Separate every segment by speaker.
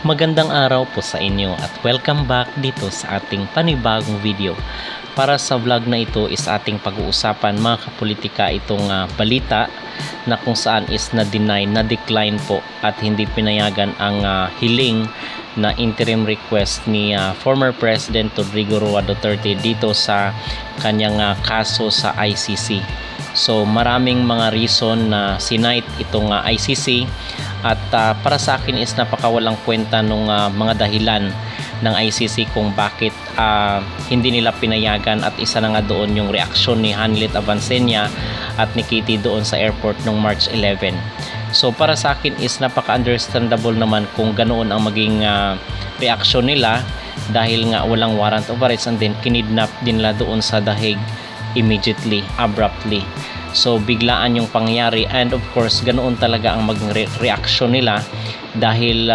Speaker 1: Magandang araw po sa inyo at welcome back dito sa ating panibagong video. Para sa vlog na ito is ating pag-uusapan mga kapolitika itong balita na kung saan is na-deny, na-decline po at hindi pinayagan ang hiling na interim request ni former President Rodrigo Roa Duterte dito sa kanyang kaso sa ICC. So maraming mga reason na sinight itong ICC at para sa akin is napakawalang kwenta nung mga dahilan ng ICC kung bakit hindi nila pinayagan, at isa na nga doon yung reaksyon ni Hanlet Avancenia at ni Kitty doon sa airport nung March 11. So para sa akin is napaka-understandable naman kung ganoon ang maging reaksyon nila dahil nga walang warrant of arrest and then kinidnap din nila doon sa The Hague immediately, abruptly. So biglaan yung pangyayari, and of course ganoon talaga ang maging reaction nila dahil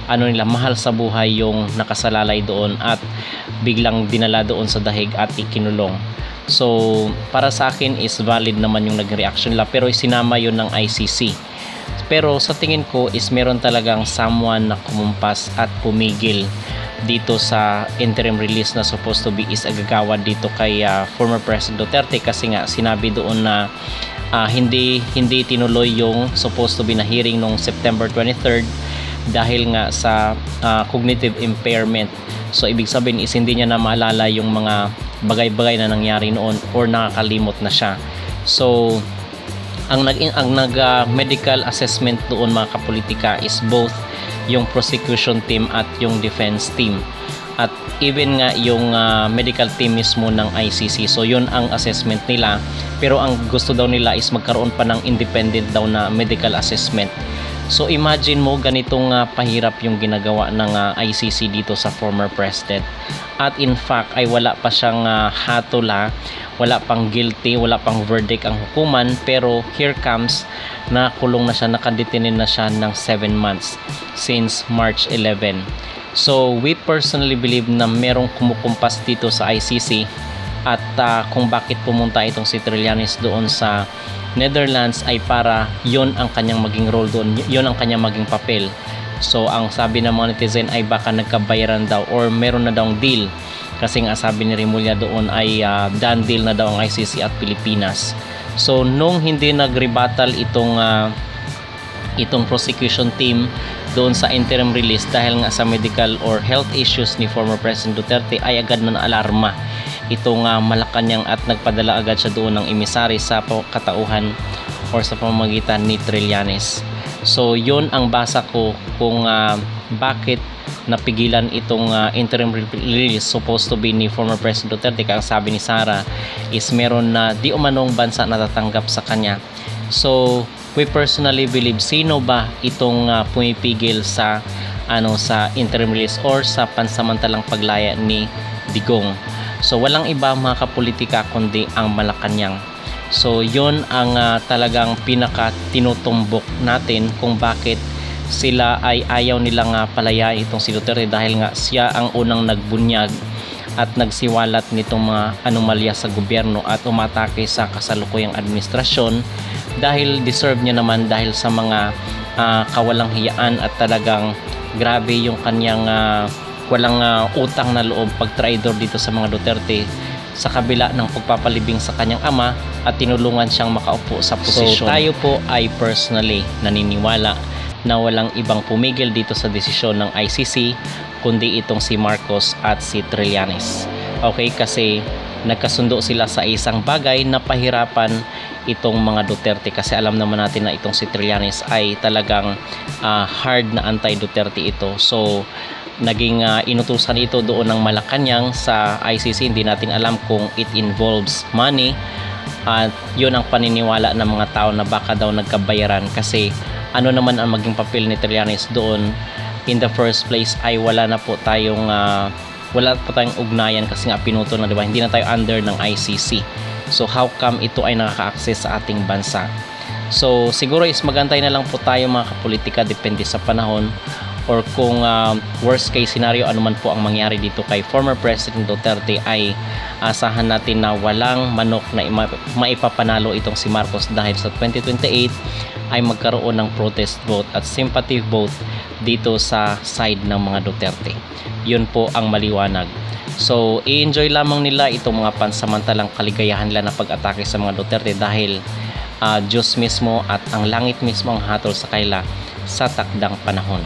Speaker 1: nila, mahal sa buhay yung nakasalalay doon at biglang dinala doon sa dahig at ikinulong. So para sa akin is valid naman yung naging reaction nila, pero isinama yun ng ICC. Pero sa tingin ko is meron talagang someone na kumumpas at pumigil dito sa interim release na supposed to be is agagawan dito kay former President Duterte, kasi nga sinabi doon na hindi tinuloy yung supposed to be na hearing nung September 23rd dahil nga sa cognitive impairment. So ibig sabihin is hindi niya na maalala yung mga bagay-bagay na nangyari noon or nakakalimot na siya. So ang medical assessment doon mga kapolitika is both yung prosecution team at yung defense team, at even nga yung medical team mismo ng ICC. So yun ang assessment nila, pero ang gusto daw nila is magkaroon pa ng independent daw na medical assessment. So imagine mo ganitong pahirap yung ginagawa ng ICC dito sa former president, at in fact ay wala pa siyang hatol, wala pang guilty, wala pang verdict ang hukuman, pero here comes na kulong na siya, nakadetinin na siya ng 7 months since March 11. So we personally believe na merong kumukumpas dito sa ICC, at kung bakit pumunta itong si Trillanes doon sa Netherlands ay para yon ang kanyang maging role doon, yon ang kanyang maging papel. So ang sabi ng mga netizen ay baka nagkabayaran daw or meron na daw deal, kasi nga sabi ni Remulla doon ay done deal na daw ang ICC at Pilipinas. So nung hindi nagrebattle itong prosecution team doon sa interim release dahil nga sa medical or health issues ni former President Duterte, ay agad na alarma itong Malacanang at nagpadala agad siya doon ng emisary sa katauhan or sa pamamagitan ni Trillanes. So yun ang basa ko kung bakit napigilan itong interim release supposed to be ni former President Duterte. Kaya ang sabi ni Sara is meron na di umanong bansa na tatanggap sa kanya. So we personally believe, sino ba itong pumipigil sa sa interim release or sa pansamantalang paglaya ni Digong? So walang iba mga kapolitika kundi ang Malacanang. So yon ang talagang pinaka tinutumbok natin kung bakit sila ay ayaw nilang palayain itong si Duterte, dahil nga siya ang unang nagbunyag at nagsiwalat nitong mga anomalya sa gobyerno at umatake sa kasalukuyang administrasyon, dahil deserve niya naman dahil sa mga kawalang hiyaan at talagang grabe yung kanyang walang utang na loob pag-traidor dito sa mga Duterte, sa kabila ng pagpapalibing sa kanyang ama at tinulungan siyang makaupo sa posisyon. So tayo po ay personally naniniwala na walang ibang pumigil dito sa desisyon ng ICC kundi itong si Marcos at si Trillanes. Okay, kasi nagkasundo sila sa isang bagay na pahirapan itong mga Duterte, kasi alam naman natin na itong si Trillanes ay talagang hard na anti-Duterte ito. So naging inutusan ito doon ng Malacanang sa ICC. Hindi natin alam kung it involves money, at yun ang paniniwala ng mga tao na baka daw nagkabayaran, kasi ano naman ang maging papel ni Trillanes doon in the first place ay wala po tayong ugnayan, kasi nga pinuto na, diba? Hindi na tayo under ng ICC. So how come ito ay nakaka-access sa ating bansa? So siguro is magantay na lang po tayo mga kapolitika, depende sa panahon or kung worst case scenario ano man po ang mangyari dito kay former President Duterte, ay asahan natin na walang manok na maipapanalo itong si Marcos, dahil sa 2028 ay magkaroon ng protest vote at sympathy vote dito sa side ng mga Duterte. Yun po ang maliwanag. So i-enjoy lamang nila itong mga pansamantalang kaligayahan nila na pag-atake sa mga Duterte, dahil Diyos mismo at ang langit mismo ang hatol sa kanila sa takdang panahon.